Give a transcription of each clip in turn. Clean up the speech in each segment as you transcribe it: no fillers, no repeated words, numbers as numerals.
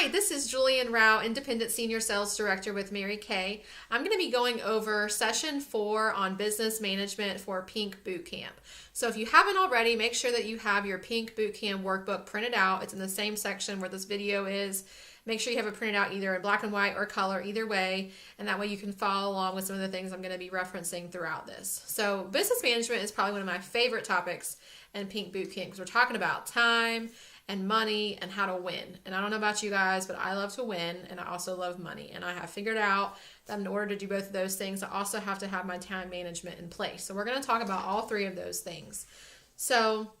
Hi, this is Julian Rao, Independent Senior Sales Director with Mary Kay. I'm going to be going over session 4 on business management for Pink Bootcamp. So if you haven't already, make sure that you have your Pink Bootcamp workbook printed out. It's in the same section where this video is. Make sure you have it printed out either in black and white or color, either way, and that way you can follow along with some of the things I'm going to be referencing throughout this. So business management is probably one of my favorite topics in Pink Bootcamp because we're talking about time and money and how to win. And I don't know about you guys, but I love to win and I also love money. And I have figured out that in order to do both of those things, I also have to have my time management in place. So we're going to talk about all three of those things. So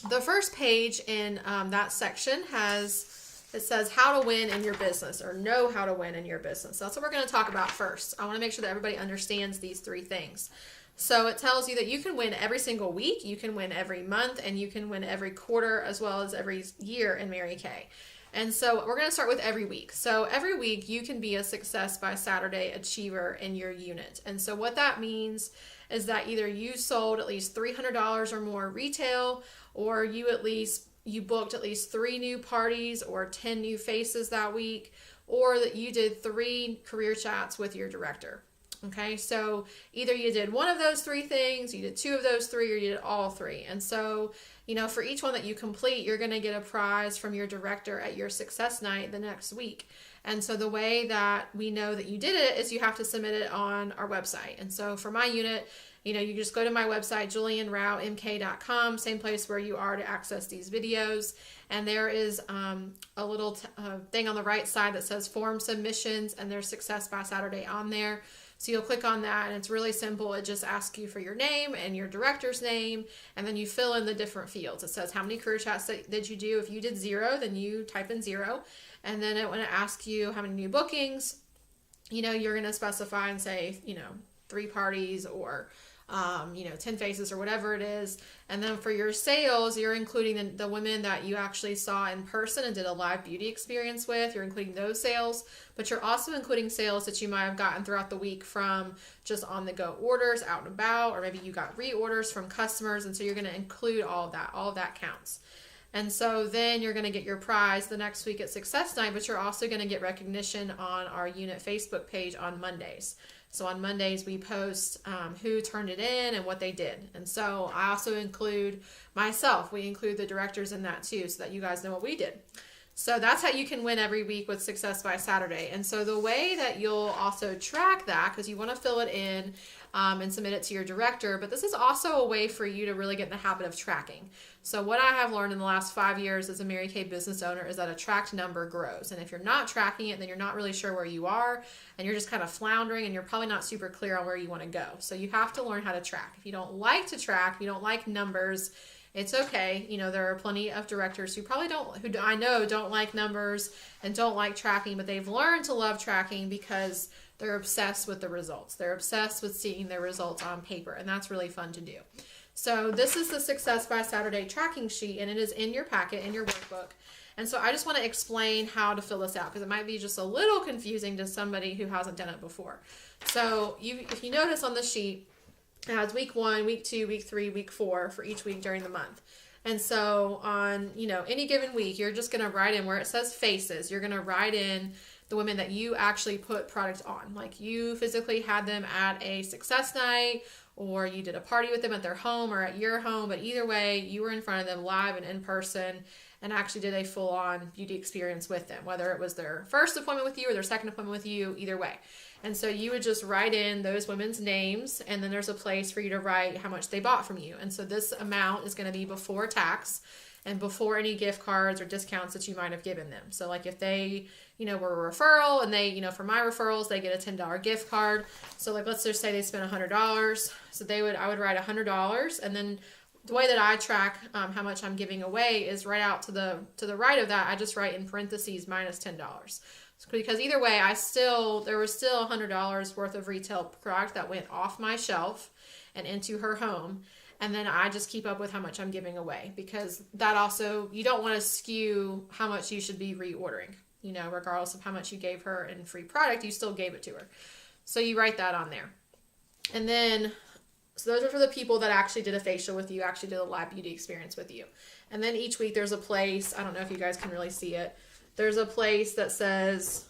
the first page in that section it says how to win in your business, or know how to win in your business. So that's what we're going to talk about first. I want to make sure that everybody understands these three things. So it tells you that you can win every single week, you can win every month, and you can win every quarter as well as every year in Mary Kay. And so we're going to start with every week. So every week you can be a Success by Saturday achiever in your unit. And so what that means is that either you sold at least $300 or more retail, or you booked at least 3 new parties or 10 new faces that week, or that you did 3 career chats with your director. Okay, so either you did one of those 3 things, you did 2 of those 3, or you did all 3. And so, for each one that you complete, you're going to get a prize from your director at your success night the next week. And so the way that we know that you did it is you have to submit it on our website. And so for my unit, you just go to my website, julianraomk.com, same place where you are to access these videos. And there is a little thing on the right side that says form submissions, and there's Success by Saturday on there. So you'll click on that, and it's really simple. It just asks you for your name and your director's name, and then you fill in the different fields. It says how many career chats did you do. If you did 0, then you type in 0. And then when it asks you how many new bookings, you're going to specify and say, 3 parties or 10 faces or whatever it is. And then for your sales, you're including the women that you actually saw in person and did a live beauty experience with. You're including those sales, but you're also including sales that you might have gotten throughout the week from just on-the-go orders out and about, or maybe you got reorders from customers. And so you're going to include all of that. All of that counts. And so then you're going to get your prize the next week at Success Night, but you're also going to get recognition on our unit Facebook page on Mondays. So on Mondays, we post who turned it in and what they did. And so I also include myself. We include the directors in that too, so that you guys know what we did. So that's how you can win every week with Success by Saturday. And so the way that you'll also track that, because you want to fill it in and submit it to your director, but this is also a way for you to really get in the habit of tracking. So what I have learned in the last 5 years as a Mary Kay business owner is that a tracked number grows. And if you're not tracking it, then you're not really sure where you are, and you're just kind of floundering, and you're probably not super clear on where you want to go. So you have to learn how to track. If you don't like to track, if you don't like numbers, it's okay. There are plenty of directors who I know don't like numbers and don't like tracking, but they've learned to love tracking because they're obsessed with the results. They're obsessed with seeing their results on paper, and that's really fun to do. So this is the Success by Saturday tracking sheet, and it is in your packet, in your workbook. And so I just want to explain how to fill this out, because it might be just a little confusing to somebody who hasn't done it before. So if you notice on the sheet, it has week 1, week 2, week 3, week 4 for each week during the month. And so on, any given week, you're just going to write in where it says faces. You're going to write in the women that you actually put product on. Like you physically had them at a success night, or you did a party with them at their home or at your home. But either way, you were in front of them live and in person and actually did a full-on beauty experience with them, whether it was their first appointment with you or their second appointment with you, either way. And so you would just write in those women's names, and then there's a place for you to write how much they bought from you. And so this amount is going to be before tax and before any gift cards or discounts that you might have given them. So like if they, were a referral, and they, for my referrals, they get a $10 gift card. So like, let's just say they spent $100. So I would write $100. And then the way that I track how much I'm giving away is right out to the right of that. I just write in parentheses minus $10. Because either way, there was still $100 worth of retail product that went off my shelf and into her home. And then I just keep up with how much I'm giving away, because that also, you don't want to skew how much you should be reordering. Regardless of how much you gave her in free product, you still gave it to her. So you write that on there. And then, so those are for the people that actually did a facial with you, actually did a live beauty experience with you. And then each week there's a place, I don't know if you guys can really see it, there's a place that says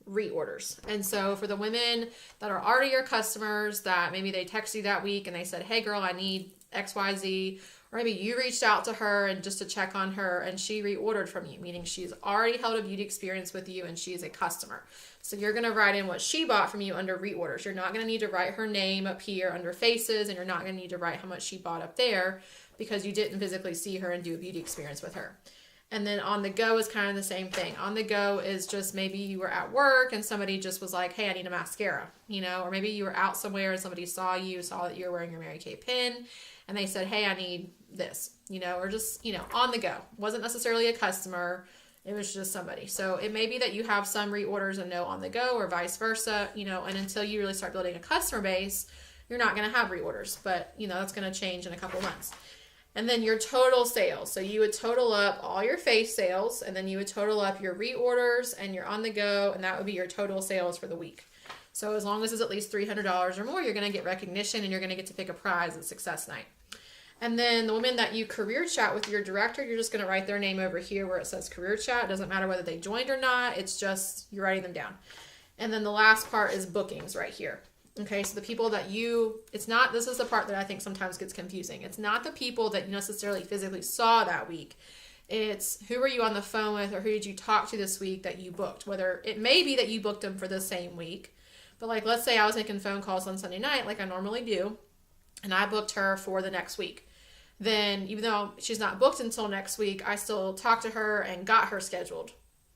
reorders. And so for the women that are already your customers, that maybe they text you that week and they said, hey girl, I need XYZ, or maybe you reached out to her and just to check on her and she reordered from you, meaning she's already held a beauty experience with you and she's a customer. So you're going to write in what she bought from you under reorders. You're not going to need to write her name up here under faces, and you're not going to need to write how much she bought up there because you didn't physically see her and do a beauty experience with her. And then on the go is kind of the same thing. On the go is just maybe you were at work and somebody just was like, hey, I need a mascara, or maybe you were out somewhere and somebody saw that you were wearing your Mary Kay pin and they said, hey, I need this, or just, on the go. Wasn't necessarily a customer. It was just somebody. So it may be that you have some reorders and no on the go, or vice versa, and until you really start building a customer base, you're not going to have reorders, but that's going to change in a couple months. And then your total sales. So you would total up all your face sales, and then you would total up your reorders and your on the go, and that would be your total sales for the week. So as long as it's at least $300 or more, you're going to get recognition and you're going to get to pick a prize at Success Night. And then the women that you career chat with your director, you're just going to write their name over here where it says career chat. It doesn't matter whether they joined or not. It's just you're writing them down. And then the last part is bookings right here. Okay, so the people that this is the part that I think sometimes gets confusing. It's not the people that you necessarily physically saw that week. It's who were you on the phone with or who did you talk to this week that you booked. Whether it may be that you booked them for the same week. But like, let's say I was making phone calls on Sunday night like I normally do, and I booked her for the next week. Then even though she's not booked until next week, I still talked to her and got her scheduled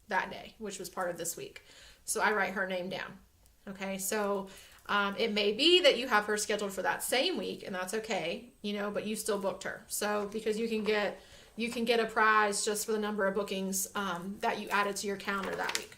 that day, which was part of this week. So I write her name down. Okay, so it may be that you have her scheduled for that same week, and that's okay, but you still booked her. So because you can get a prize just for the number of bookings that you added to your calendar that week.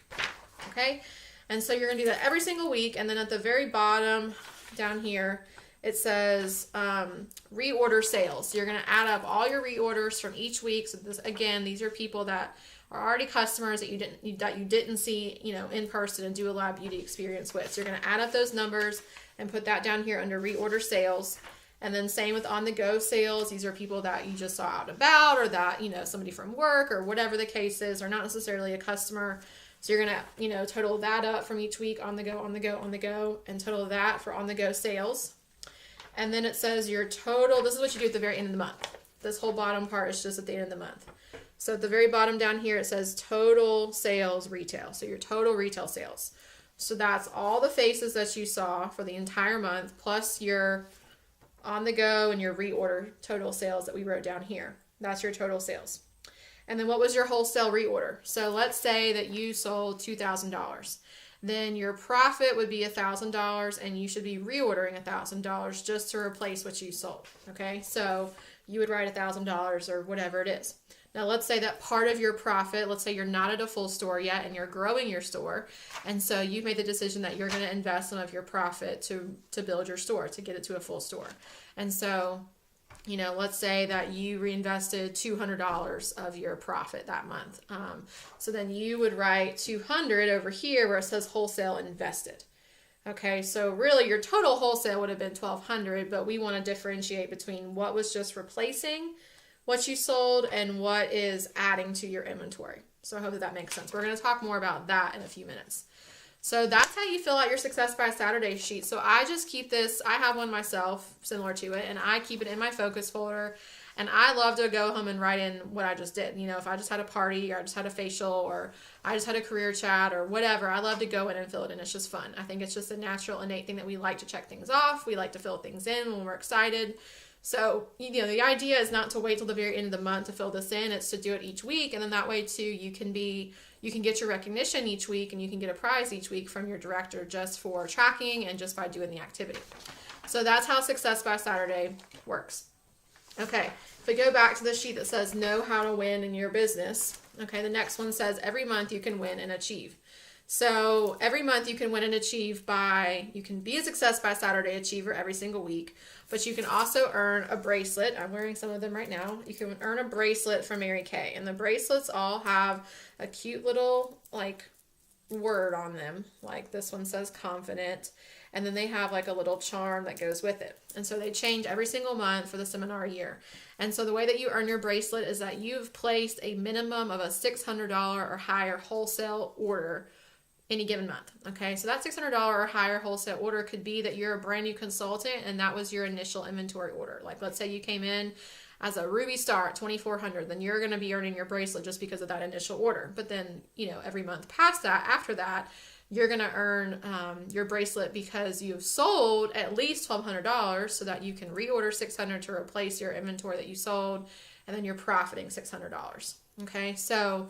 Okay, and so you're gonna do that every single week, and then at the very bottom down here, it says reorder sales. You're gonna add up all your reorders from each week. So these are people that are already customers that you didn't see, in person and do a live beauty experience with. So you're going to add up those numbers and put that down here under reorder sales. And then same with on the go sales. These are people that you just saw out and about, or that, somebody from work or whatever the case is, or not necessarily a customer. So you're going to, total that up from each week on the go, and total that for on the go sales. And then it says your total, this is what you do at the very end of the month. This whole bottom part is just at the end of the month. So at the very bottom down here, it says total sales retail. So your total retail sales. So that's all the faces that you saw for the entire month, plus your on the go and your reorder total sales that we wrote down here. That's your total sales. And then what was your wholesale reorder? So let's say that you sold $2,000. Then your profit would be $1,000, and you should be reordering $1,000 just to replace what you sold. Okay, so you would write $1,000 or whatever it is. Now, let's say that part of your profit, let's say you're not at a full store yet and you're growing your store. And so you've made the decision that you're going to invest some of your profit to build your store, to get it to a full store. And so, let's say that you reinvested $200 of your profit that month. So then you would write 200 over here where it says wholesale invested. Okay, so really your total wholesale would have been $1,200, but we want to differentiate between what was just replacing what you sold and what is adding to your inventory. So I hope that makes sense. We're going to talk more about that in a few minutes. So that's how you fill out your Success by Saturday sheet. So I just keep this, I have one myself similar to it, and I keep it in my focus folder. And I love to go home and write in what I just did. If I just had a party, or I just had a facial, or I just had a career chat, or whatever, I love to go in and fill it in. It's just fun. I think it's just a natural, innate thing that we like to check things off. We like to fill things in when we're excited. So, the idea is not to wait till the very end of the month to fill this in. It's to do it each week. And then that way too, you can get your recognition each week, and you can get a prize each week from your director just for tracking and just by doing the activity. So that's how Success by Saturday works. Okay. If we go back to the sheet that says know how to win in your business. Okay. The next one says every month you can win and achieve. So every month you can win and achieve you can be a Success by Saturday achiever every single week, but you can also earn a bracelet. I'm wearing some of them right now. You can earn a bracelet from Mary Kay, and the bracelets all have a cute little word on them. Like this one says confident, and then they have like a little charm that goes with it. And so they change every single month for the seminar year. And so the way that you earn your bracelet is that you've placed a minimum of a $600 or higher wholesale order any given month. Okay, so that $600 or higher wholesale order could be that you're a brand new consultant and that was your initial inventory order. Like let's say you came in as a Ruby Star at $2,400, then you're going to be earning your bracelet just because of that initial order. But then, every month past that, after that, you're going to earn your bracelet because you've sold at least $1,200 so that you can reorder $600 to replace your inventory that you sold, and then you're profiting $600. Okay, so,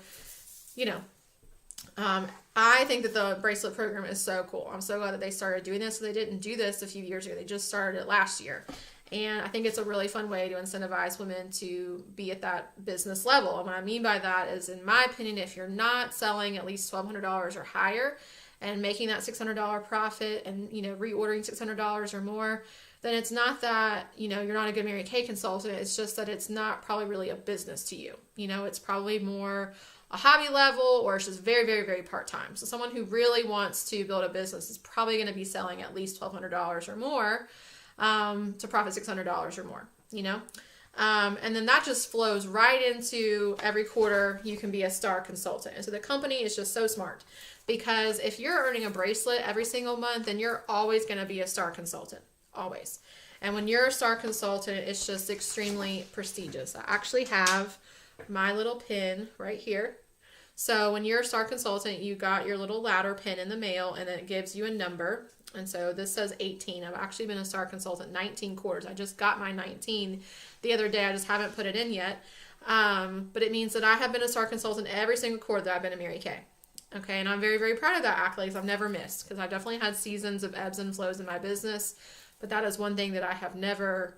I think that the bracelet program is so cool. I'm so glad that they started doing this. So they didn't do this a few years ago. They just started it last year. And I think it's a really fun way to incentivize women to be at that business level. And what I mean by that is, in my opinion, if you're not selling at least $1,200 or higher and making that $600 profit and, reordering $600 or more, then it's not that, you're not a good Mary Kay consultant. It's just that it's not probably really a business to you. It's probably more a hobby level, or it's just very, very, very part-time. So someone who really wants to build a business is probably going to be selling at least $1,200 or more to profit $600 or more, and then that just flows right into every quarter you can be a star consultant. And so the company is just so smart, because if you're earning a bracelet every single month, then you're always going to be a star consultant, always. And when you're a star consultant, it's just extremely prestigious. I actually have my little pin right here. So when you're a star consultant, you got your little ladder pin in the mail, and it gives you a number. And so this says 18. I've actually been a star consultant 19 quarters. I just got my 19 the other day. I just haven't put it in yet. But it means that I have been a star consultant every single quarter that I've been a Mary Kay. Okay, and I'm very, very proud of that accolade. I've never missed, because I've definitely had seasons of ebbs and flows in my business. But that is one thing that I have never,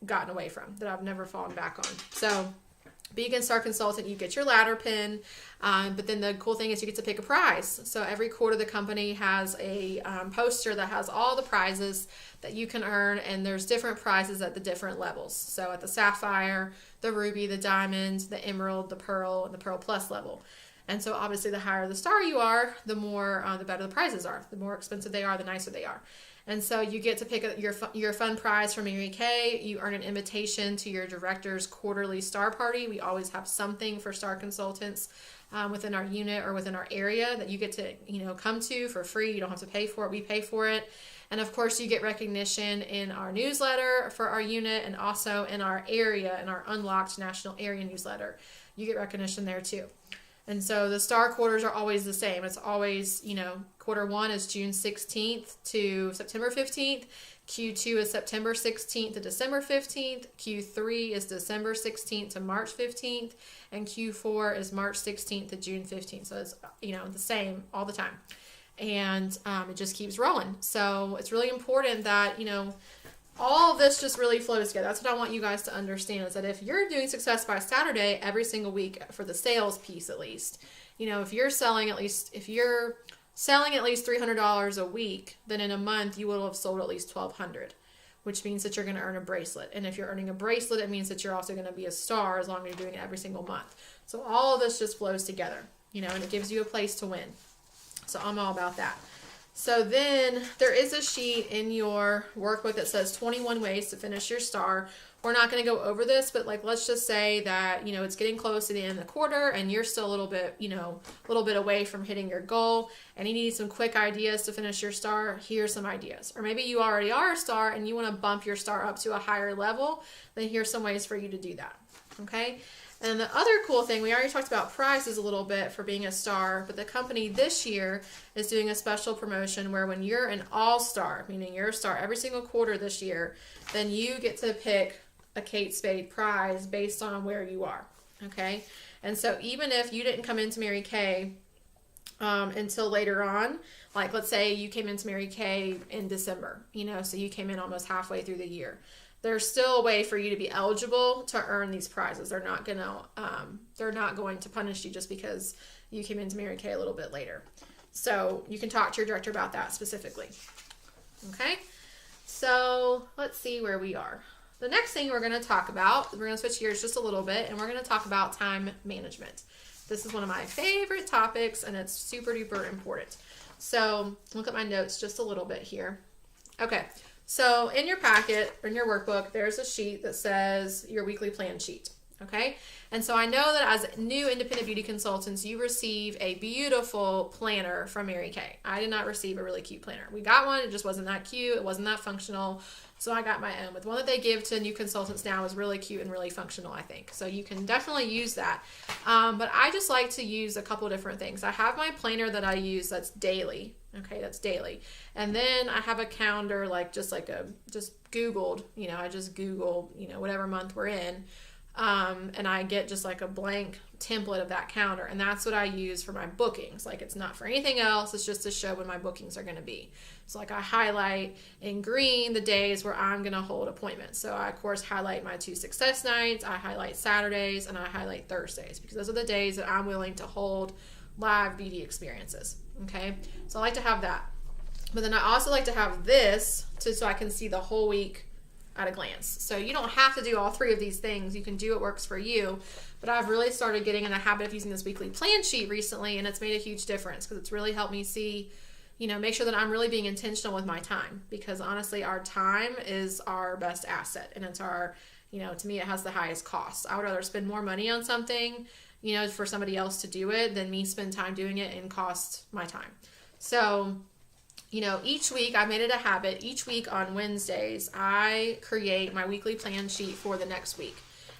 gotten away from, that I've never fallen back on. So being a star consultant, you get your ladder pin, but then the cool thing is you get to pick a prize. So every quarter the company has a poster that has all the prizes that you can earn, and there's different prizes at the different levels. So at the sapphire, the ruby, the diamond, the emerald, the pearl, and the pearl plus level. And so obviously the higher the star you are, the more, the better the prizes are. The more expensive they are, the nicer they are. And so you get to pick your fun prize from Mary Kay. You earn an invitation to your director's quarterly star party. We always have something for star consultants within our unit or within our area that you get to come to for free. You don't have to pay for it. We pay for it. And of course, you get recognition in our newsletter for our unit, and also in our area, in our Unlocked National Area newsletter. You get recognition there too. And so the star quarters are always the same. It's always, quarter one is June 16th to September 15th. Q2 is September 16th to December 15th. Q3 is December 16th to March 15th. And Q4 is March 16th to June 15th. So it's, the same all the time. And it just keeps rolling. So it's really important that, all of this just really flows together. That's what I want you guys to understand, is that if you're doing Success by Saturday every single week, for the sales piece at least, if you're selling at least $300 a week, then in a month you will have sold at least $1,200, which means that you're going to earn a bracelet. And if you're earning a bracelet, it means that you're also going to be a star, as long as you're doing it every single month. So all of this just flows together, and it gives you a place to win. So I'm all about that. So then there is a sheet in your workbook that says 21 ways to finish your star. We're not going to go over this, but let's just say that, it's getting close to the end of the quarter and you're still a little bit away from hitting your goal, and you need some quick ideas to finish your star. Here's some ideas. Or maybe you already are a star and you want to bump your star up to a higher level. Then here's some ways for you to do that. Okay. And the other cool thing, we already talked about prizes a little bit for being a star, but the company this year is doing a special promotion where when you're an all-star, meaning you're a star every single quarter this year, then you get to pick a Kate Spade prize based on where you are, okay? And so even if you didn't come into Mary Kay until later on, like let's say you came into Mary Kay in December, so you came in almost halfway through the year. There's still a way for you to be eligible to earn these prizes. They're not going to punish you just because you came into Mary Kay a little bit later. So you can talk to your director about that specifically. Okay. So let's see where we are. The next thing we're going to talk about, we're going to switch gears just a little bit, and we're going to talk about time management. This is one of my favorite topics, and it's super duper important. So look at my notes just a little bit here. Okay. So in your packet, or in your workbook, there's a sheet that says your weekly plan sheet. Okay. And so I know that as new independent beauty consultants, you receive a beautiful planner from Mary Kay. I did not receive a really cute planner. We got one. It just wasn't that cute. It wasn't that functional. So I got my own. But the one that they give to new consultants now is really cute and really functional, I think. So you can definitely use that. But I just like to use a couple different things. I have my planner that I use that's daily. Okay, that's daily. And then I have a calendar, just Googled, I just Google, whatever month we're in. And I get just like a blank template of that calendar. And that's what I use for my bookings. Like, it's not for anything else. It's just to show when my bookings are going to be. So like I highlight in green the days where I'm going to hold appointments. So I, of course, highlight my 2 success nights. I highlight Saturdays and I highlight Thursdays because those are the days that I'm willing to hold live beauty experiences. Okay. So I like to have that. But then I also like to have this so I can see the whole week at a glance. So you don't have to do all 3 of these things. You can do what works for you. But I've really started getting in the habit of using this weekly plan sheet recently, and it's made a huge difference because it's really helped me see, make sure that I'm really being intentional with my time, because honestly, our time is our best asset, and it's our, to me, it has the highest cost. I would rather spend more money on something, for somebody else to do it than me spend time doing it and cost my time. So, each week, I made it a habit. Each week on Wednesdays, I create my weekly plan sheet for the next week.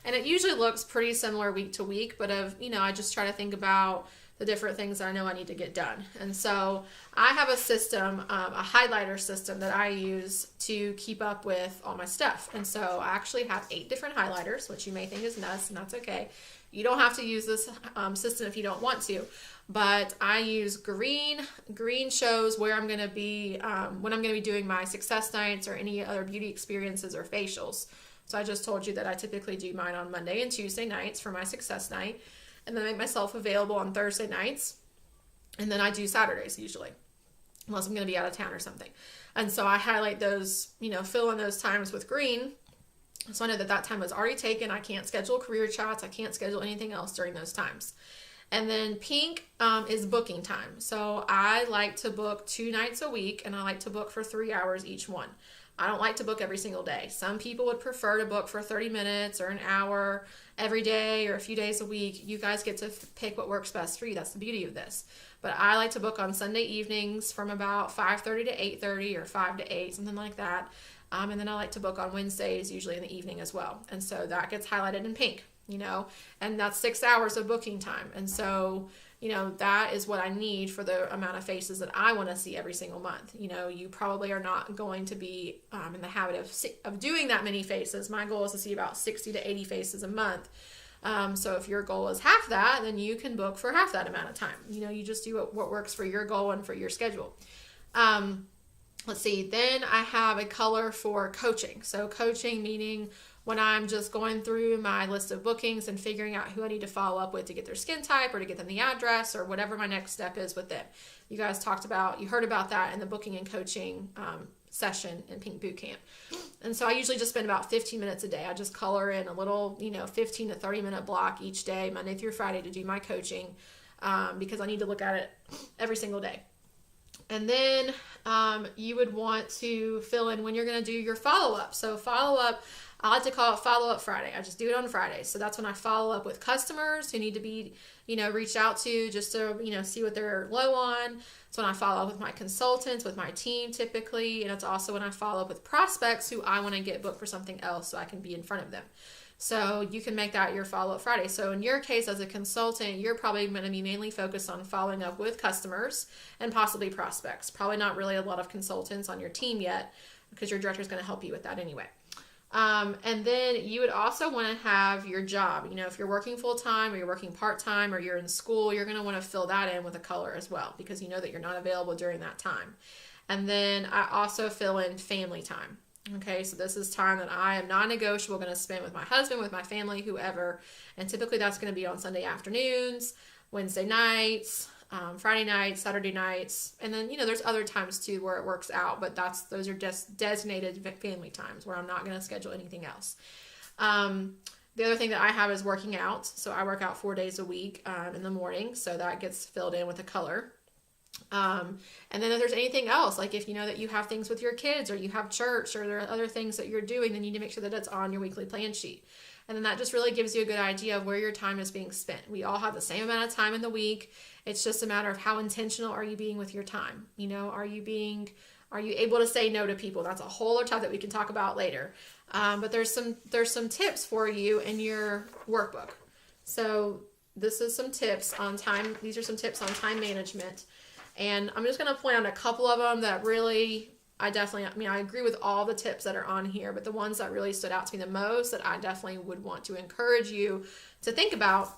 And it usually looks pretty similar week to week, but I just try to think about the different things that I know I need to get done. And so I have a system, a highlighter system that I use to keep up with all my stuff. And so I actually have 8 different highlighters, which you may think is nuts, and that's okay. You don't have to use this system if you don't want to. But I use green. Green shows where I'm going to be, when I'm going to be doing my success nights or any other beauty experiences or facials. So I just told you that I typically do mine on Monday and Tuesday nights for my success night. And then I make myself available on Thursday nights. And then I do Saturdays usually, unless I'm going to be out of town or something. And so I highlight those, fill in those times with green. So I know that time is already taken. I can't schedule career chats. I can't schedule anything else during those times. And then pink is booking time. So I like to book 2 nights a week, and I like to book for 3 hours each one. I don't like to book every single day. Some people would prefer to book for 30 minutes or an hour every day or a few days a week. You guys get to pick what works best for you. That's the beauty of this. But I like to book on Sunday evenings from about 5:30 to 8:30 or 5 to 8, something like that. And then I like to book on Wednesdays, usually in the evening as well. And so that gets highlighted in pink, and that's 6 hours of booking time. And so, that is what I need for the amount of faces that I want to see every single month. You probably are not going to be in the habit of doing that many faces. My goal is to see about 60 to 80 faces a month. So if your goal is half that, then you can book for half that amount of time. You just do what works for your goal and for your schedule. Let's see. Then I have a color for coaching. So coaching meaning when I'm just going through my list of bookings and figuring out who I need to follow up with to get their skin type or to get them the address or whatever my next step is with them. You guys you heard about that in the booking and coaching session in Pink Boot Camp. And so I usually just spend about 15 minutes a day. I just color in a little, 15 to 30 minute block each day, Monday through Friday, to do my coaching because I need to look at it every single day. And then you would want to fill in when you're going to do your follow-up. So follow-up, I like to call it follow-up Friday. I just do it on Fridays. So that's when I follow up with customers who need to be, reached out to just to, see what they're low on. It's when I follow up with my consultants, with my team typically. And it's also when I follow up with prospects who I want to get booked for something else so I can be in front of them. So you can make that your follow-up Friday. So in your case as a consultant, you're probably going to be mainly focused on following up with customers and possibly prospects. Probably not really a lot of consultants on your team yet because your director is going to help you with that anyway. And then you would also want to have your job. If you're working full-time or you're working part-time or you're in school, you're going to want to fill that in with a color as well because you know that you're not available during that time. And then I also fill in family time. Okay, so this is time that I am non-negotiable going to spend with my husband, with my family, whoever. And typically that's going to be on Sunday afternoons, Wednesday nights, Friday nights, Saturday nights. And then, there's other times too where it works out, but those are just designated family times where I'm not going to schedule anything else. The other thing that I have is working out. So I work out 4 days a week in the morning. So that gets filled in with a color. And then if there's anything else, like if you know that you have things with your kids or you have church or there are other things that you're doing, then you need to make sure that it's on your weekly plan sheet. And then that just really gives you a good idea of where your time is being spent. We all have the same amount of time in the week. It's just a matter of how intentional are you being with your time? Are you able to say no to people? That's a whole other topic that we can talk about later. But there's some tips for you in your workbook. So this is some tips on time. These are some tips on time management. And I'm just going to point out a couple of them that really, I agree with all the tips that are on here, but the ones that really stood out to me the most that I definitely would want to encourage you to think about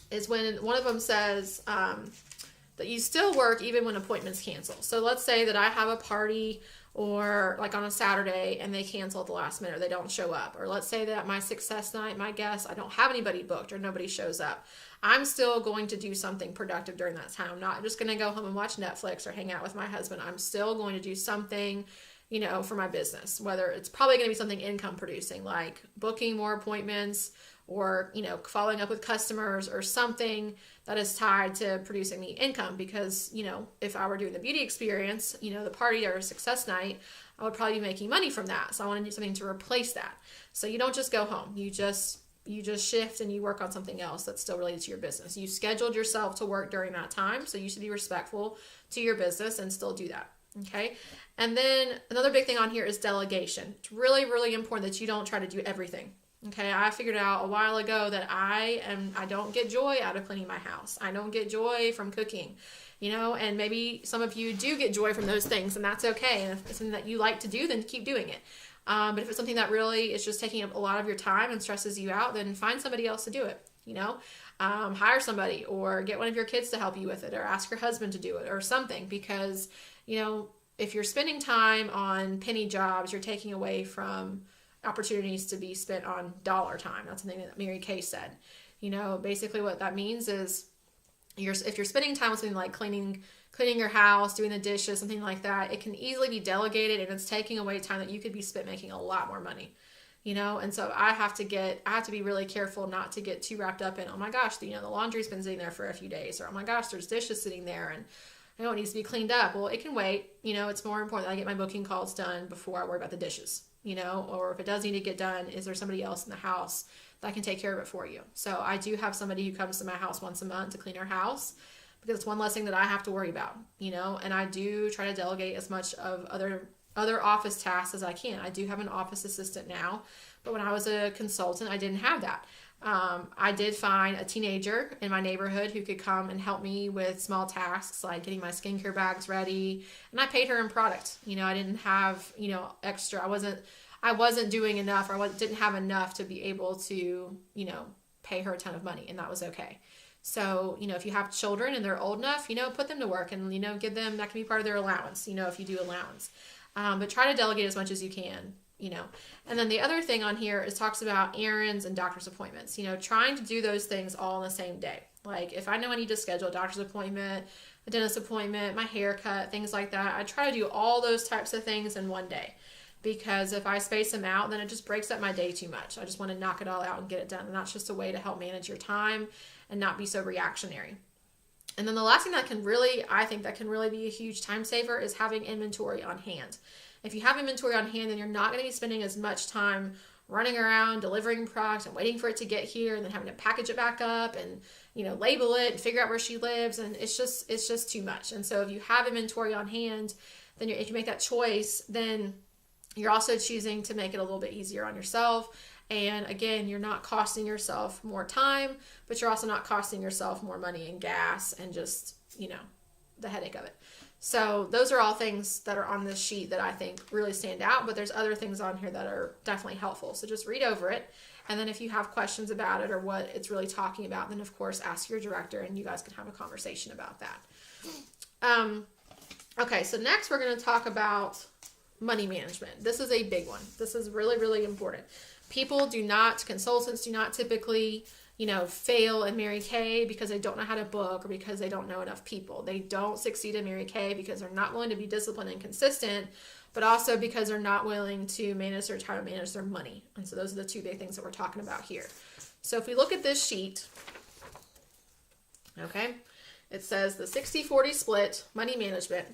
is when one of them says that you still work even when appointments cancel. So let's say that I have a party or like on a Saturday and they cancel at the last minute or they don't show up. Or let's say that my success night, my guests, I don't have anybody booked or nobody shows up. I'm still going to do something productive during that time. I'm not just going to go home and watch Netflix or hang out with my husband. I'm still going to do something, for my business, whether it's probably going to be something income producing, like booking more appointments or, following up with customers or something that is tied to producing me income. Because, if I were doing the beauty experience, the party or success night, I would probably be making money from that. So I want to do something to replace that. So you don't just go home. You just shift and you work on something else that's still related to your business. You scheduled yourself to work during that time, so you should be respectful to your business and still do that. Okay. And then another big thing on here is delegation. It's really, really important that you don't try to do everything. Okay. I figured out a while ago that I don't get joy out of cleaning my house. I don't get joy from cooking, and maybe some of you do get joy from those things, and that's okay. And if it's something that you like to do, then keep doing it. But if it's something that really is just taking up a lot of your time and stresses you out, then find somebody else to do it, hire somebody or get one of your kids to help you with it or ask your husband to do it or something. Because, if you're spending time on penny jobs, you're taking away from opportunities to be spent on dollar time. That's something that Mary Kay said. Basically what that means is if you're spending time with something like cleaning your house, doing the dishes, something like that, it can easily be delegated and it's taking away time that you could be spent making a lot more money, and so I have to be really careful not to get too wrapped up in, oh my gosh, the laundry's been sitting there for a few days, or oh my gosh, there's dishes sitting there and it needs to be cleaned up. Well, it can wait. It's more important that I get my booking calls done before I worry about the dishes, or if it does need to get done, is there somebody else in the house that can take care of it for you? So I do have somebody who comes to my house once a month to clean our house, because it's one less thing that I have to worry about, and I do try to delegate as much of other office tasks as I can. I do have an office assistant now, but when I was a consultant, I didn't have that. I did find a teenager in my neighborhood who could come and help me with small tasks like getting my skincare bags ready, and I paid her in product. I didn't have, extra. I wasn't doing enough, or didn't have enough to be able to, pay her a ton of money, and that was okay. So, if you have children and they're old enough, put them to work and, give them, that can be part of their allowance, if you do allowance. But try to delegate as much as you can, And then the other thing on here is talks about errands and doctor's appointments, trying to do those things all in the same day. Like if I know I need to schedule a doctor's appointment, a dentist appointment, my haircut, things like that, I try to do all those types of things in one day. Because if I space them out, then it just breaks up my day too much. I just want to knock it all out and get it done. And that's just a way to help manage your time and not be so reactionary. And then the last thing that can really be a huge time saver is having inventory on hand. If you have inventory on hand, then you're not going to be spending as much time running around delivering products and waiting for it to get here and then having to package it back up and label it and figure out where she lives, and it's just too much. And so if you have inventory on hand, then if you make that choice, then you're also choosing to make it a little bit easier on yourself. And again, you're not costing yourself more time, but you're also not costing yourself more money in gas and just, the headache of it. So those are all things that are on this sheet that I think really stand out, but there's other things on here that are definitely helpful. So just read over it. And then if you have questions about it or what it's really talking about, then of course ask your director and you guys can have a conversation about that. Okay, so next we're going to talk about money management. This is a big one. This is really, really important. Consultants do not typically, fail in Mary Kay because they don't know how to book or because they don't know enough people. They don't succeed in Mary Kay because they're not willing to be disciplined and consistent, but also because they're not willing to manage their time and manage their money. And so those are the two big things that we're talking about here. So if we look at this sheet, okay, it says the 60-40 split, money management.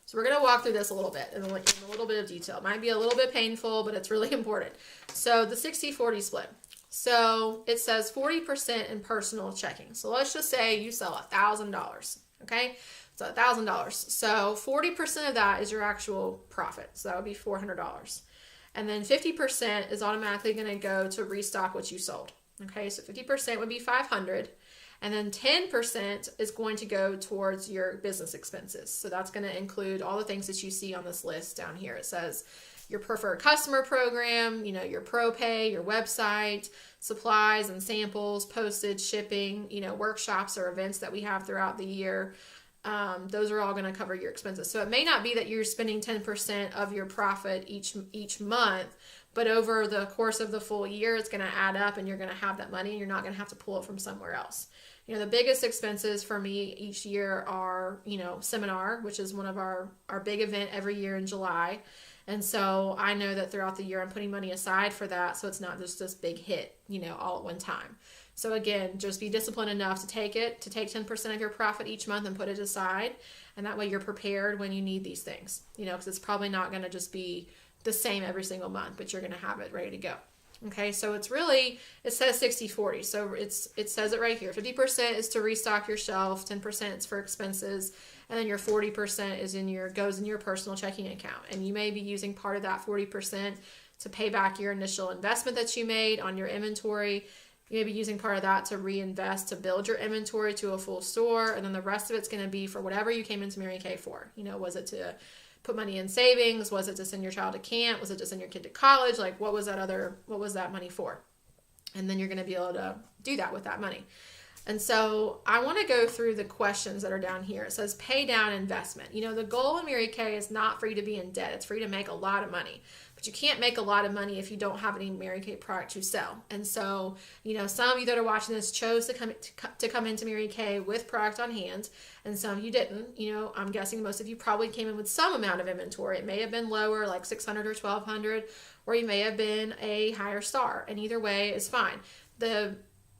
So we're going to walk through this a little bit in a little bit of detail. It might be a little bit painful, but it's really important. So the 60-40 split. So it says 40% in personal checking. So let's just say you sell $1,000. Okay. So $1,000. So 40% of that is your actual profit. So that would be $400. And then 50% is automatically going to go to restock what you sold. Okay. So 50% would be 500. And then 10% is going to go towards your business expenses. So that's going to include all the things that you see on this list down here. It says your preferred customer program, your pro pay, your website, supplies and samples, postage, shipping, workshops or events that we have throughout the year. Those are all going to cover your expenses. So it may not be that you're spending 10% of your profit each month, but over the course of the full year, it's going to add up and you're going to have that money and you're not going to have to pull it from somewhere else. The biggest expenses for me each year are, seminar, which is one of our big event every year in July. And so I know that throughout the year, I'm putting money aside for that. So it's not just this big hit, all at one time. So again, just be disciplined enough to take 10% of your profit each month and put it aside. And that way you're prepared when you need these things, because it's probably not going to just be the same every single month, but you're going to have it ready to go. Okay, so it says 60-40. So it says it right here. 50% is to restock your shelf, 10% is for expenses, and then your 40% goes in your personal checking account. And you may be using part of that 40% to pay back your initial investment that you made on your inventory. You may be using part of that to reinvest to build your inventory to a full store, and then the rest of it's going to be for whatever you came into Mary Kay for. Was it to put money in savings? Was it to send your child to camp? Was it to send your kid to college? Like what was that money for? And then you're going to be able to do that with that money. And so I want to go through the questions that are down here. It says pay down investment. The goal in Mary Kay is not for you to be in debt. It's for you to make a lot of money. But you can't make a lot of money if you don't have any Mary Kay product to sell. And so, some of you that are watching this chose to come into Mary Kay with product on hand, and some of you didn't. I'm guessing most of you probably came in with some amount of inventory. It may have been lower, like 600 or 1,200, or you may have been a higher star. And either way is fine.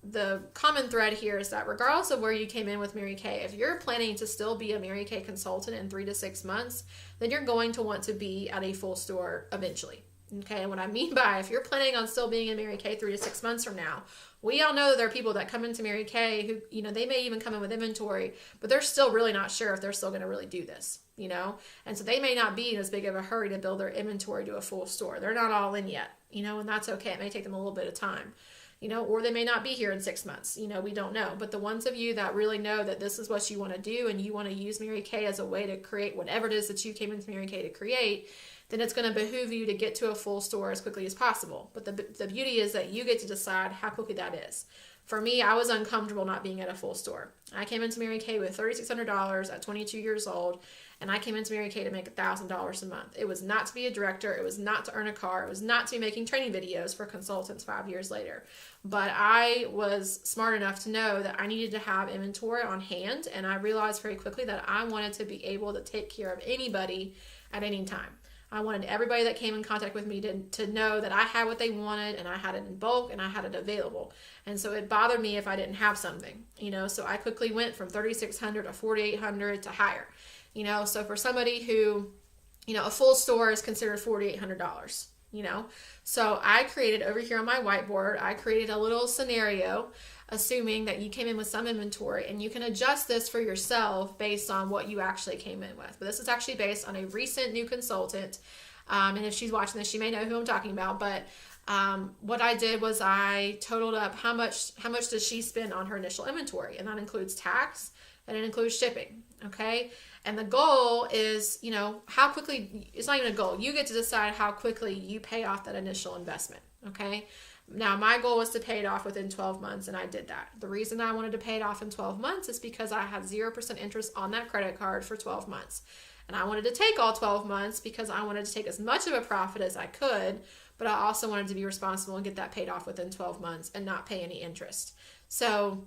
The common thread here is that regardless of where you came in with Mary Kay, if you're planning to still be a Mary Kay consultant in 3 to 6 months, then you're going to want to be at a full store eventually. Okay, and what I mean by if you're planning on still being in Mary Kay 3 to 6 months from now, we all know that there are people that come into Mary Kay who, they may even come in with inventory, but they're still really not sure if they're still going to really do this, and so they may not be in as big of a hurry to build their inventory to a full store. They're not all in yet, and that's okay. It may take them a little bit of time. Or they may not be here in 6 months. We don't know. But the ones of you that really know that this is what you want to do and you want to use Mary Kay as a way to create whatever it is that you came into Mary Kay to create, then it's going to behoove you to get to a full store as quickly as possible. But the beauty is that you get to decide how quickly that is. For me, I was uncomfortable not being at a full store. I came into Mary Kay with $3,600 at 22 years old, and I came into Mary Kay to make $1,000 a month. It was not to be a director. It was not to earn a car. It was not to be making training videos for consultants 5 years later. But I was smart enough to know that I needed to have inventory on hand, and I realized very quickly that I wanted to be able to take care of anybody at any time. I wanted everybody that came in contact with me to know that I had what they wanted, and I had it in bulk, and I had it available. And so it bothered me if I didn't have something, so I quickly went from $3,600 to $4,800 to higher, so for somebody who, a full store is considered $4,800, so I created over here on my whiteboard, I created a little scenario assuming that you came in with some inventory, and you can adjust this for yourself based on what you actually came in with. But this is actually based on a recent new consultant, and if she's watching this, she may know who I'm talking about. But what I did was I totaled up how much does she spend on her initial inventory, and that includes tax and it includes shipping. Okay, and the goal is, how quickly. It's not even a goal. You get to decide how quickly you pay off that initial investment. Okay. Now, my goal was to pay it off within 12 months, and I did that. The reason I wanted to pay it off in 12 months is because I had 0% interest on that credit card for 12 months. And I wanted to take all 12 months because I wanted to take as much of a profit as I could, but I also wanted to be responsible and get that paid off within 12 months and not pay any interest. So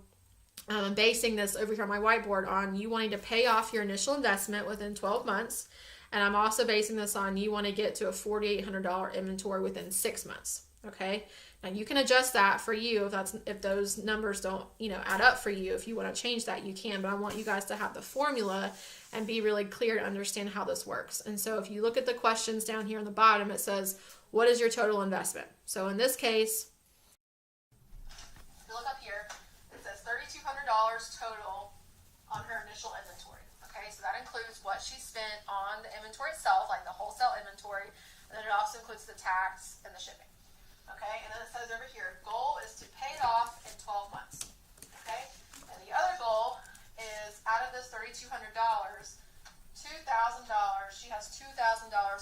I'm basing this over here on my whiteboard on you wanting to pay off your initial investment within 12 months. And I'm also basing this on you want to get to a $4,800 inventory within 6 months. Okay. And you can adjust that for you if those numbers don't, add up for you. If you want to change that, you can. But I want you guys to have the formula and be really clear to understand how this works. And so if you look at the questions down here on the bottom, it says, what is your total investment? So in this case, if you look up here, it says $3,200 total on her initial inventory. Okay, so that includes what she spent on the inventory itself, like the wholesale inventory, and then it also includes the tax and the shipping. Okay, and then it says over here, goal is to pay it off in 12 months. Okay, and the other goal is out of this $3,200, $2,000, she has $2,000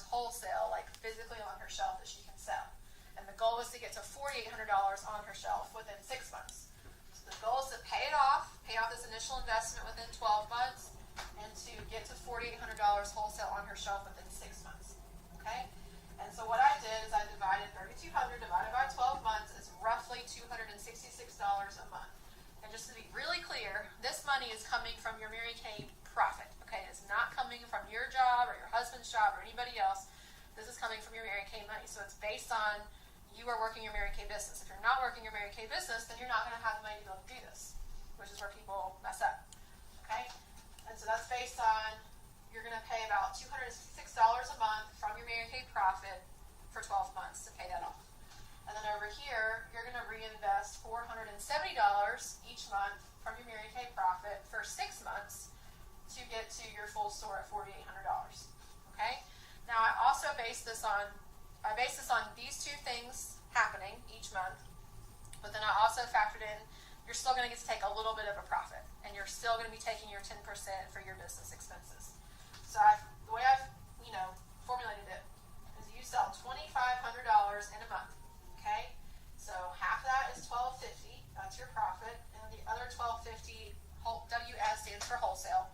wholesale, like physically on her shelf that she can sell. And the goal is to get to $4,800 on her shelf within 6 months. So the goal is to pay off this initial investment within 12 months, and to get to $4,800 wholesale on her shelf within 6 months. Okay? And so what I did is I divided 3,200 divided by 12 months is roughly $266 a month. And just to be really clear, this money is coming from your Mary Kay profit. Okay, it's not coming from your job or your husband's job or anybody else. This is coming from your Mary Kay money. So it's based on you are working your Mary Kay business. If you're not working your Mary Kay business, then you're not going to have the money to be able to do this, which is where people mess up. Okay, and so that's based on you're going to pay about $266 a month from your Mary Kay profit for 12 months to pay that off. And then over here, you're going to reinvest $470 each month from your Mary Kay profit for 6 months to get to your full store at $4,800. Okay? Now I also base this on these two things happening each month, but then I also factored in you're still going to get to take a little bit of a profit, and you're still going to be taking your 10% for your business expenses. So the way I've formulated it is you sell $2,500 in a month. Okay, so half that is $1,250. That's your profit, and the other $1,250, WS stands for wholesale.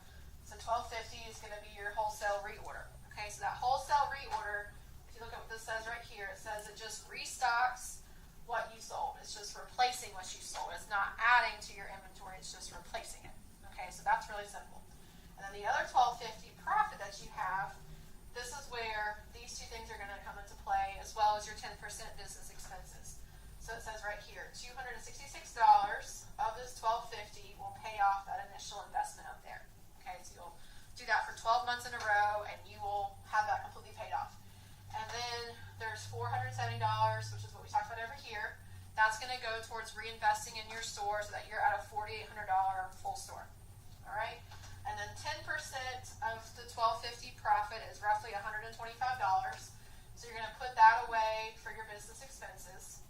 So $1,250 is going to be your wholesale reorder. Okay, so that wholesale reorder, if you look at what this says right here, it says it just restocks what you sold. It's just replacing what you sold. It's not adding to your inventory. It's just replacing it. Okay, so that's really simple. And then the other $1,250 profit that you have, this is where these two things are going to come into play, as well as your 10% business expenses. So it says right here, $266 of this $1,250 will pay off that initial investment up there. Okay, so you'll do that for 12 months in a row, and you will have that completely paid off. And then there's $470, which is what we talked about over here. That's going to go towards reinvesting in your store so that you're at a $4,800 full store. All right? And then 10% of the $1,250 profit is roughly $125. So you're going to put that away for your business expenses,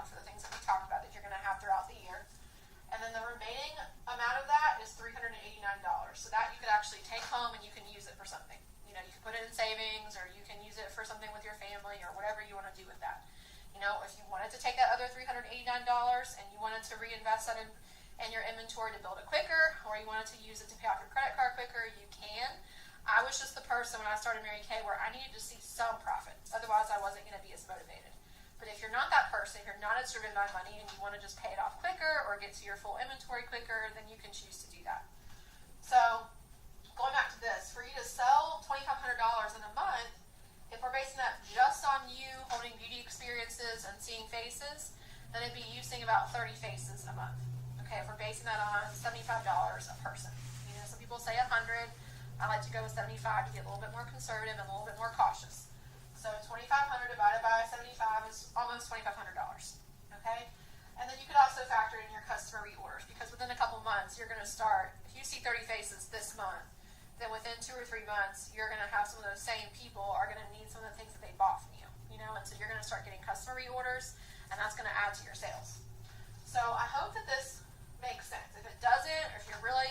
for the things that we talked about that you're going to have throughout the year. And then the remaining amount of that is $389. So that you could actually take home and you can use it for something. You can put it in savings, or you can use it for something with your family, or whatever you want to do with that. If you wanted to take that other $389 and you wanted to reinvest that in your inventory to build it quicker, or you wanted to use it to pay off your credit card quicker, you can. I was just the person when I started Mary Kay where I needed to see some profit. Otherwise, I wasn't going to be as motivated. But if you're not that person, if you're not as driven by money and you want to just pay it off quicker or get to your full inventory quicker, then you can choose to do that. So going back to this, for you to sell $2,500 in a month, if we're basing that just on you holding beauty experiences and seeing faces, then it'd be you seeing about 30 faces a month. Okay, if we're basing that on $75 a person. Some people say 100. I like to go with 75 to get a little bit more conservative and a little bit more cautious. So 2,500 divided by 75 is almost $2,500. Okay, and then you could also factor in your customer reorders, because within a couple months you're going to start. If you see 30 faces this month, then within 2 or 3 months you're going to have some of those same people are going to need some of the things that they bought from you. And so you're going to start getting customer reorders, and that's going to add to your sales. So I hope that this makes sense. If it doesn't, or if you're really,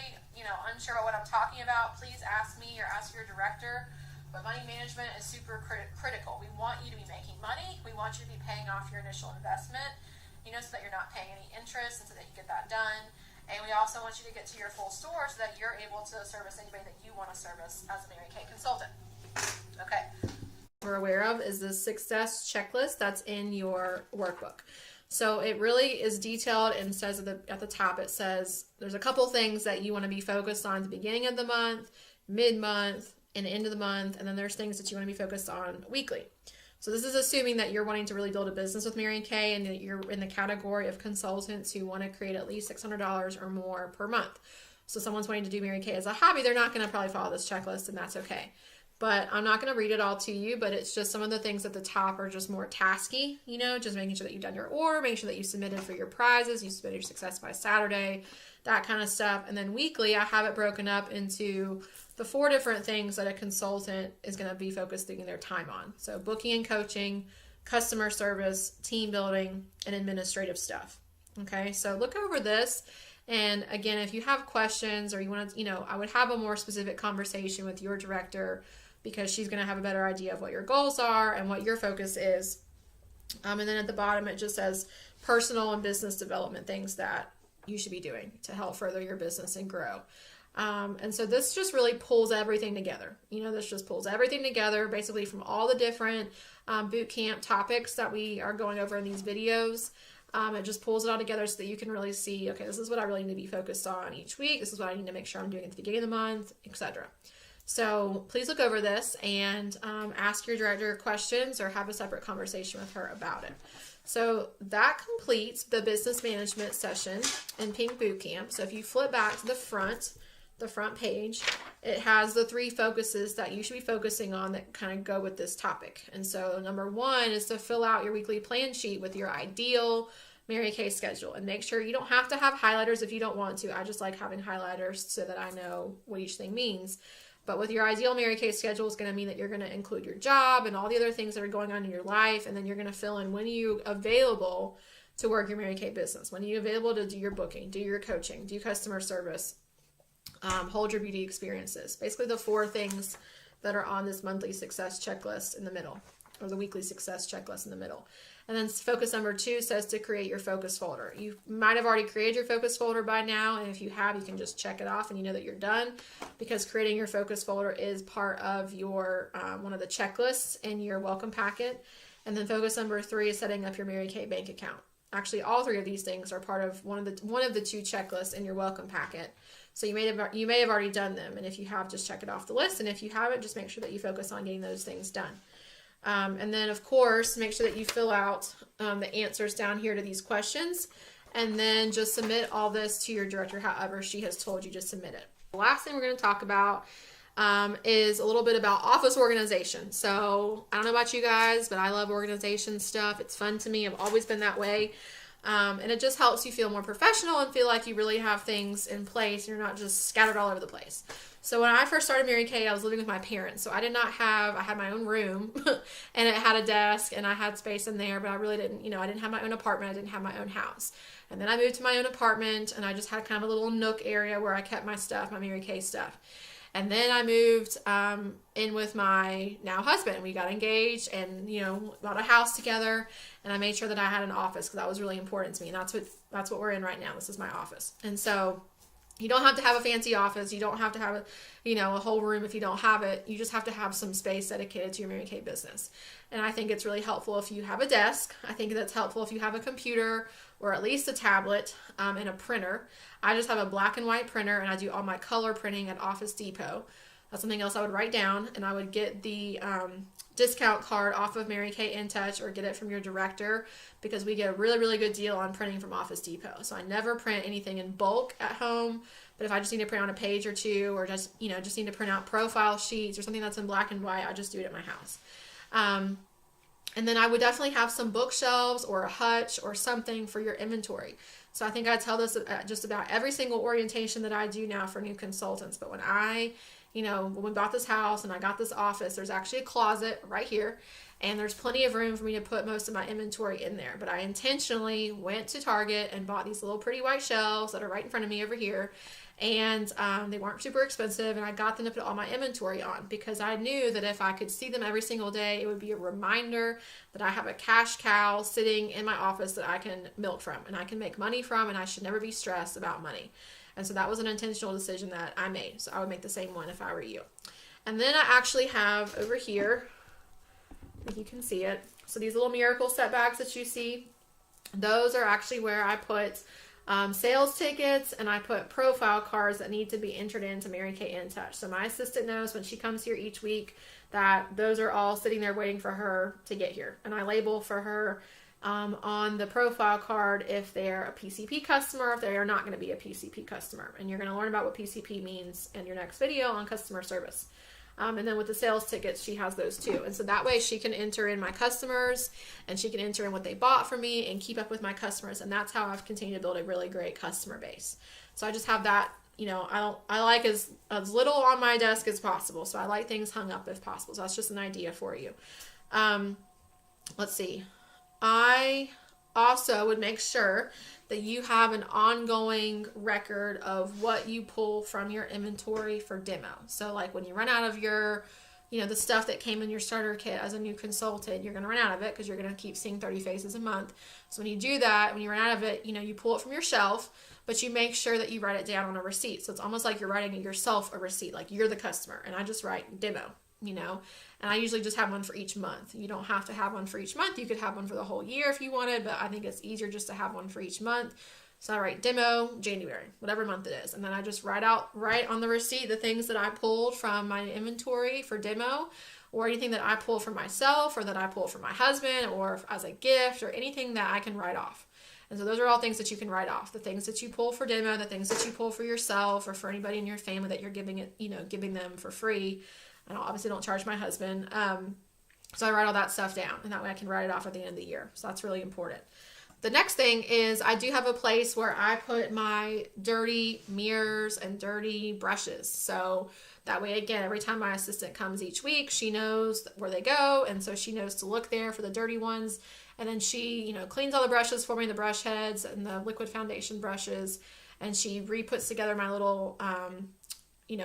unsure about what I'm talking about, please ask me or ask your director. But money management is super critical. We want you to be making money. We want you to be paying off your initial investment, so that you're not paying any interest, and so that you get that done. And we also want you to get to your full store so that you're able to service anybody that you want to service as a Mary Kay consultant. Okay. What we're aware of is the success checklist that's in your workbook. So it really is detailed, and says at the top, it says there's a couple things that you want to be focused on at the beginning of the month, mid-month, and end of the month, and then there's things that you want to be focused on weekly. So this is assuming that you're wanting to really build a business with Mary Kay and that you're in the category of consultants who want to create at least $600 or more per month. So someone's wanting to do Mary Kay as a hobby, they're not going to probably follow this checklist, and that's okay. But I'm not going to read it all to you, but it's just some of the things at the top are just more tasky, just making sure that you've done your order, making sure that you submitted for your prizes, you submitted your Success by Saturday, that kind of stuff. And then weekly, I have it broken up into the 4 different things that a consultant is going to be focusing their time on. So booking and coaching, customer service, team building, and administrative stuff. Okay, so look over this. And again, if you have questions or you want to, I would have a more specific conversation with your director because she's going to have a better idea of what your goals are and what your focus is. And then at the bottom, it just says personal and business development things that you should be doing to help further your business and grow. And so this just really pulls everything together. This just pulls everything together basically from all the different boot camp topics that we are going over in these videos. It just pulls it all together so that you can really see, okay, this is what I really need to be focused on each week. This is what I need to make sure I'm doing at the beginning of the month, etc. So please look over this and ask your director questions or have a separate conversation with her about it. So that completes the business management session in Pink Bootcamp. So if you flip back to the front page, it has the 3 focuses that you should be focusing on that kind of go with this topic. And so number 1 is to fill out your weekly plan sheet with your ideal Mary Kay schedule, and make sure you don't have to have highlighters if you don't want to. I just like having highlighters so that I know what each thing means. But with your ideal Mary Kay schedule, it's going to mean that you're going to include your job and all the other things that are going on in your life, and then you're going to fill in when you available to work your Mary Kay business, when are you available to do your booking, do your coaching, do customer service, hold your beauty experiences. Basically the 4 things that are on this monthly success checklist in the middle, or the weekly success checklist in the middle. And then focus number 2 says to create your focus folder. You might have already created your focus folder by now, and if you have, you can just check it off and you know that you're done, because creating your focus folder is part of your one of the checklists in your welcome packet. And then focus number 3 is setting up your Mary Kay bank account. Actually, all 3 of these things are part of one of the 2 checklists in your welcome packet. So you may have already done them, and if you have, just check it off the list. And if you haven't, just make sure that you focus on getting those things done. And then, of course, make sure that you fill out the answers down here to these questions, and then just submit all this to your director however she has told you to submit it. The last thing we're going to talk about is a little bit about office organization. So I don't know about you guys, but I love organization stuff. It's fun to me. I've always been that way. And it just helps you feel more professional and feel like you really have things in place and you're not just scattered all over the place. So when I first started Mary Kay, I was living with my parents. So I had my own room and it had a desk and I had space in there, but I really didn't, I didn't have my own apartment. I didn't have my own house. And then I moved to my own apartment and I just had kind of a little nook area where I kept my stuff, my Mary Kay stuff. And then I moved in with my now husband. We got engaged and, bought a house together. And I made sure that I had an office because that was really important to me. And that's what we're in right now. This is my office. And so you don't have to have a fancy office. You don't have to have a whole room if you don't have it. You just have to have some space dedicated to your Mary Kay business. And I think it's really helpful if you have a desk. I think that's helpful if you have a computer or at least a tablet and a printer. I just have a black and white printer and I do all my color printing at Office Depot. That's something else I would write down, and I would get the discount card off of Mary Kay InTouch or get it from your director because we get a really, really good deal on printing from Office Depot. So I never print anything in bulk at home, but if I just need to print out a page or 2 or just need to print out profile sheets or something that's in black and white, I just do it at my house. And then I would definitely have some bookshelves or a hutch or something for your inventory. So I think I tell this at just about every single orientation that I do now for new consultants. But when when we bought this house and I got this office, there's actually a closet right here. And there's plenty of room for me to put most of my inventory in there. But I intentionally went to Target and bought these little pretty white shelves that are right in front of me over here. And they weren't super expensive, and I got them to put all my inventory on because I knew that if I could see them every single day, it would be a reminder that I have a cash cow sitting in my office that I can milk from and I can make money from, and I should never be stressed about money. And so that was an intentional decision that I made. So I would make the same one if I were you. And then I actually have over here, if you can see it, so these little Miracle set bags that you see, those are actually where I put sales tickets, and I put profile cards that need to be entered into Mary Kay In Touch. So my assistant knows when she comes here each week that those are all sitting there waiting for her to get here. And I label for her on the profile card if they're a PCP customer, if they are not going to be a PCP customer. And you're going to learn about what PCP means in your next video on customer service. And then with the sales tickets, she has those too. And so that way she can enter in my customers and she can enter in what they bought from me and keep up with my customers. And that's how I've continued to build a really great customer base. So I just have that, I like as little on my desk as possible. So I like things hung up if possible. So that's just an idea for you. Let's see. I also would make sure that you have an ongoing record of what you pull from your inventory for demo. So like when you run out of your, the stuff that came in your starter kit as a new consultant, you're going to run out of it because you're going to keep seeing 30 faces a month. So when you do that, when you run out of it, you pull it from your shelf, but you make sure that you write it down on a receipt. So it's almost like you're writing yourself a receipt, like you're the customer. And I just write demo, and I usually just have one for each month. You don't have to have one for each month. You could have one for the whole year if you wanted, but I think it's easier just to have one for each month. So I write demo January, whatever month it is. And then I just write on the receipt the things that I pulled from my inventory for demo, or anything that I pull for myself or that I pull for my husband or as a gift or anything that I can write off. And so those are all things that you can write off. The things that you pull for demo, the things that you pull for yourself or for anybody in your family that you're giving them for free. I obviously don't charge my husband. So I write all that stuff down, and that way I can write it off at the end of the year. So that's really important. The next thing is I do have a place where I put my dirty mirrors and dirty brushes. So that way, again, every time my assistant comes each week, she knows where they go. And so she knows to look there for the dirty ones. And then she, cleans all the brushes for me, the brush heads and the liquid foundation brushes. And she re-puts together my little,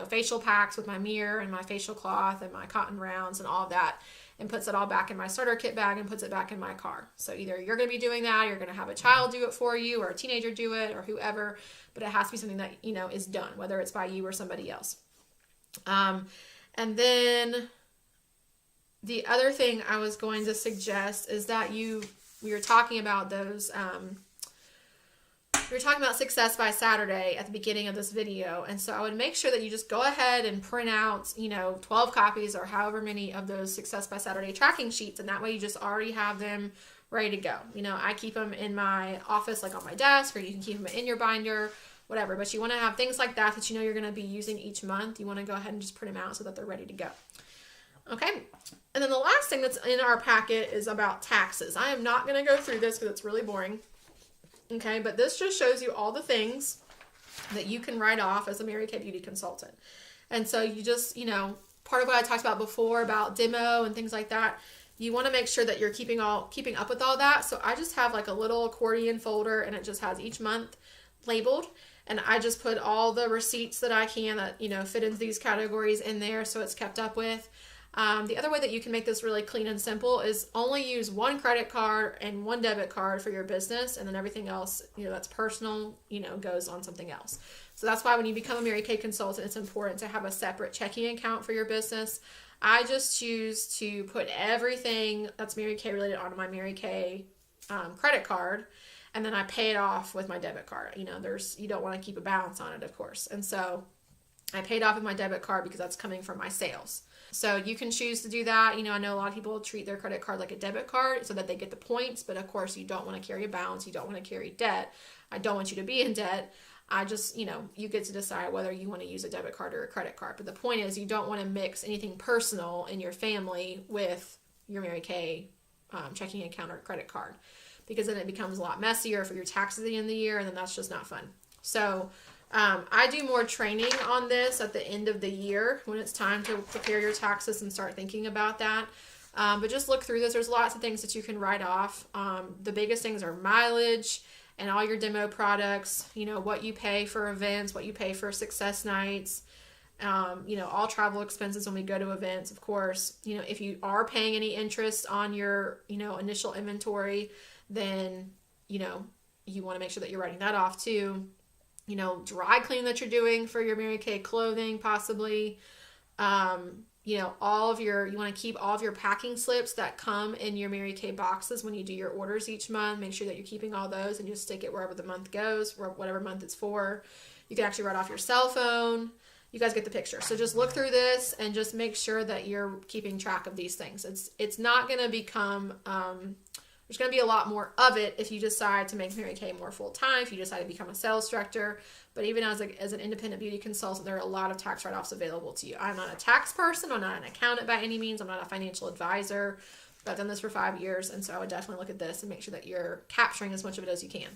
facial packs with my mirror and my facial cloth and my cotton rounds and all of that, and puts it all back in my starter kit bag and puts it back in my car. So either you're going to be doing that, you're going to have a child do it for you, or a teenager do it, or whoever, but it has to be something that, is done, whether it's by you or somebody else. And then the other thing I was going to suggest is that we were talking about those, we were talking about Success by Saturday at the beginning of this video. And so I would make sure that you just go ahead and print out, 12 copies or however many of those Success by Saturday tracking sheets. And that way you just already have them ready to go. I keep them in my office, like on my desk, or you can keep them in your binder, whatever. But you want to have things like that you're going to be using each month. You want to go ahead and just print them out so that they're ready to go. Okay. And then the last thing that's in our packet is about taxes. I am not going to go through this because it's really boring. Okay, but this just shows you all the things that you can write off as a Mary Kay Beauty consultant. And so you just, part of what I talked about before about demo and things like that, you want to make sure that you're keeping up with all that. So I just have like a little accordion folder, and it just has each month labeled. And I just put all the receipts that I can that, fit into these categories in there, so it's kept up with. The other way that you can make this really clean and simple is only use one credit card and one debit card for your business, and then everything else, that's personal, goes on something else. So that's why when you become a Mary Kay consultant, it's important to have a separate checking account for your business. I just choose to put everything that's Mary Kay related onto my Mary Kay credit card, and then I pay it off with my debit card. You don't want to keep a balance on it, of course. And so I paid off with my debit card because that's coming from my sales. So you can choose to do that. I know a lot of people treat their credit card like a debit card so that they get the points, but of course you don't want to carry a balance. You don't want to carry debt. I don't want you to be in debt. I just, you get to decide whether you want to use a debit card or a credit card. But the point is you don't want to mix anything personal in your family with your Mary Kay checking account or credit card, because then it becomes a lot messier for your taxes at the end of the year, and then that's just not fun. So I do more training on this at the end of the year when it's time to prepare your taxes and start thinking about that. But just look through this. There's lots of things that you can write off. The biggest things are mileage and all your demo products, what you pay for events, what you pay for success nights, all travel expenses when we go to events, of course. If you are paying any interest on your, initial inventory, then, you want to make sure that you're writing that off too. Dry cleaning that you're doing for your Mary Kay clothing, possibly. you know, you want to keep all of your packing slips that come in your Mary Kay boxes when you do your orders each month. Make sure that you're keeping all those and just stick it wherever the month goes, or whatever month it's for. You can actually write off your cell phone. You guys get the picture. So just look through this and just make sure that you're keeping track of these things. It's not going to become, there's going to be a lot more of it if you decide to make Mary Kay more full-time, if you decide to become a sales director. But even as an independent beauty consultant, there are a lot of tax write-offs available to you. I'm not a tax person. I'm not an accountant by any means. I'm not a financial advisor. But I've done this for 5 years, and so I would definitely look at this and make sure that you're capturing as much of it as you can.